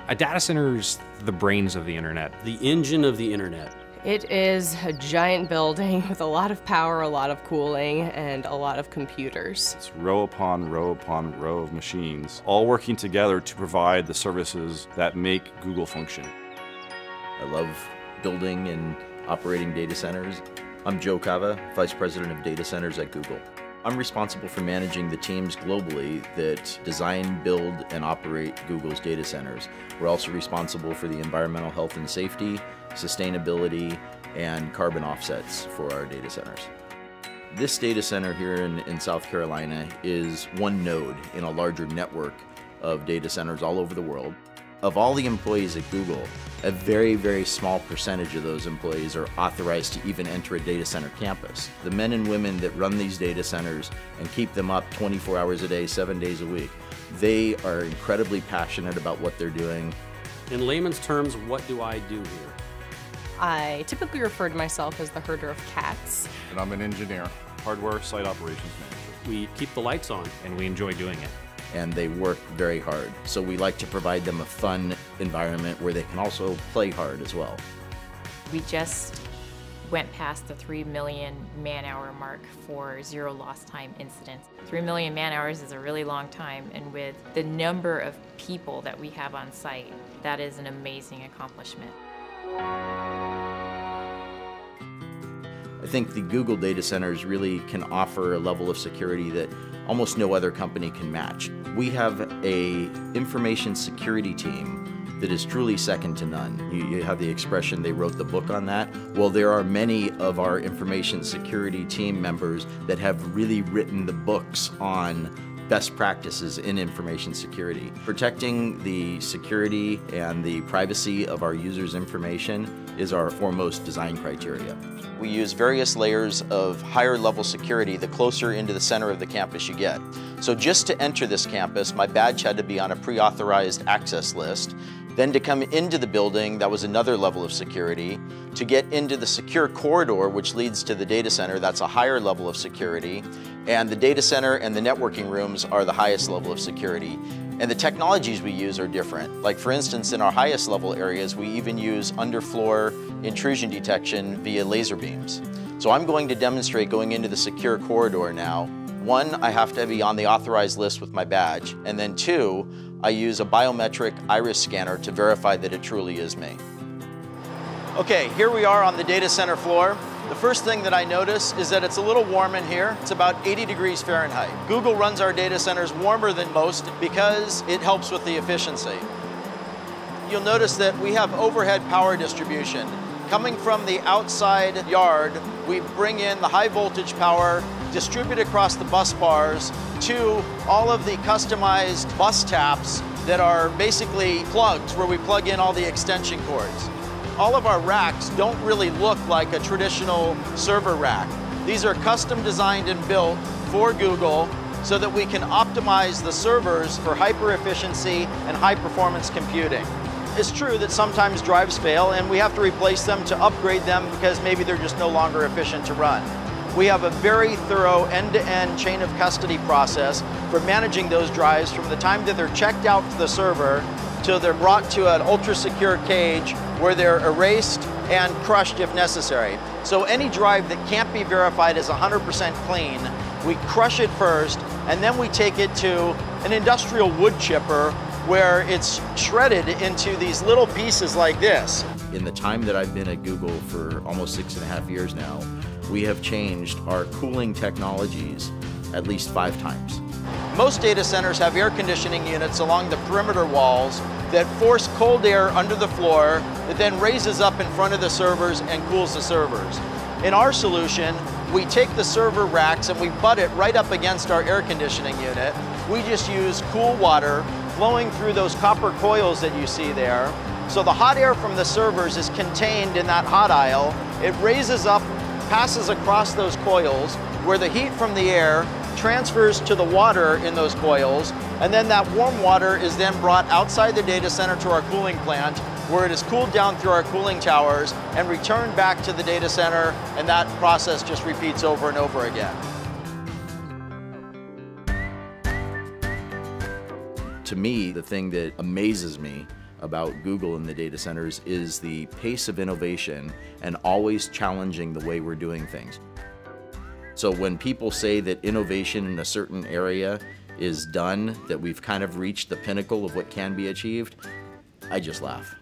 A data center's the brains of the internet. The engine of the internet. It is a giant building with a lot of power, a lot of cooling, and a lot of computers. It's row upon row upon row of machines, all working together to provide the services that make Google function. I love building and operating data centers. I'm Joe Cava, Vice President of Data Centers at Google. I'm responsible for managing the teams globally that design, build, and operate Google's data centers. We're also responsible for the environmental health and safety, sustainability, and carbon offsets for our data centers. This data center here in South Carolina is one node in a larger network of data centers all over the world. Of all the employees at Google, a very, very small percentage of those employees are authorized to even enter a data center campus. The men and women that run these data centers and keep them up 24 hours a day, 7 days a week, they are incredibly passionate about what they're doing. In layman's terms, what do I do here? I typically refer to myself as the herder of cats. And I'm an engineer, hardware site operations manager. We keep the lights on. And we enjoy doing it. And they work very hard. So we like to provide them a fun environment where they can also play hard as well. We just went past the 3 million man-hour mark for zero lost time incidents. 3 million man-hours is a really long time, and with the number of people that we have on site, that is an amazing accomplishment. I think the Google data centers really can offer a level of security that almost no other company can match. We have an information security team that is truly second to none. You have the expression, they wrote the book on that. Well, there are many of our information security team members that have really written the books on best practices in information security. Protecting the security and the privacy of our users' information is our foremost design criteria. We use various layers of higher level security the closer into the center of the campus you get. So just to enter this campus, my badge had to be on a pre-authorized access list. Then to come into the building, that was another level of security. To get into the secure corridor, which leads to the data center, that's a higher level of security. And the data center and the networking rooms are the highest level of security. And the technologies we use are different. Like for instance, in our highest level areas, we even use underfloor intrusion detection via laser beams. So I'm going to demonstrate going into the secure corridor now. One, I have to be on the authorized list with my badge. And then two, I use a biometric iris scanner to verify that it truly is me. Okay, here we are on the data center floor. The first thing that I notice is that it's a little warm in here. It's about 80 degrees Fahrenheit. Google runs our data centers warmer than most because it helps with the efficiency. You'll notice that we have overhead power distribution. Coming from the outside yard, we bring in the high voltage power, distribute across the bus bars to all of the customized bus taps that are basically plugs where we plug in all the extension cords. All of our racks don't really look like a traditional server rack. These are custom designed and built for Google so that we can optimize the servers for hyper efficiency and high performance computing. It's true that sometimes drives fail and we have to replace them to upgrade them because maybe they're just no longer efficient to run. We have a very thorough end-to-end chain of custody process for managing those drives from the time that they're checked out to the server till they're brought to an ultra-secure cage where they're erased and crushed if necessary. So any drive that can't be verified as 100% clean, we crush it first, and then we take it to an industrial wood chipper where it's shredded into these little pieces like this. In the time that I've been at Google for almost 6.5 years now, we have changed our cooling technologies at least 5 times. Most data centers have air conditioning units along the perimeter walls that force cold air under the floor that then raises up in front of the servers and cools the servers. In our solution, we take the server racks and we butt it right up against our air conditioning unit. We just use cool water flowing through those copper coils that you see there. So the hot air from the servers is contained in that hot aisle. It raises up, passes across those coils where the heat from the air transfers to the water in those coils, and then that warm water is then brought outside the data center to our cooling plant where it is cooled down through our cooling towers and returned back to the data center, and that process just repeats over and over again. To me, the thing that amazes me about Google in the data centers is the pace of innovation and always challenging the way we're doing things. So when people say that innovation in a certain area is done, that we've kind of reached the pinnacle of what can be achieved, I just laugh.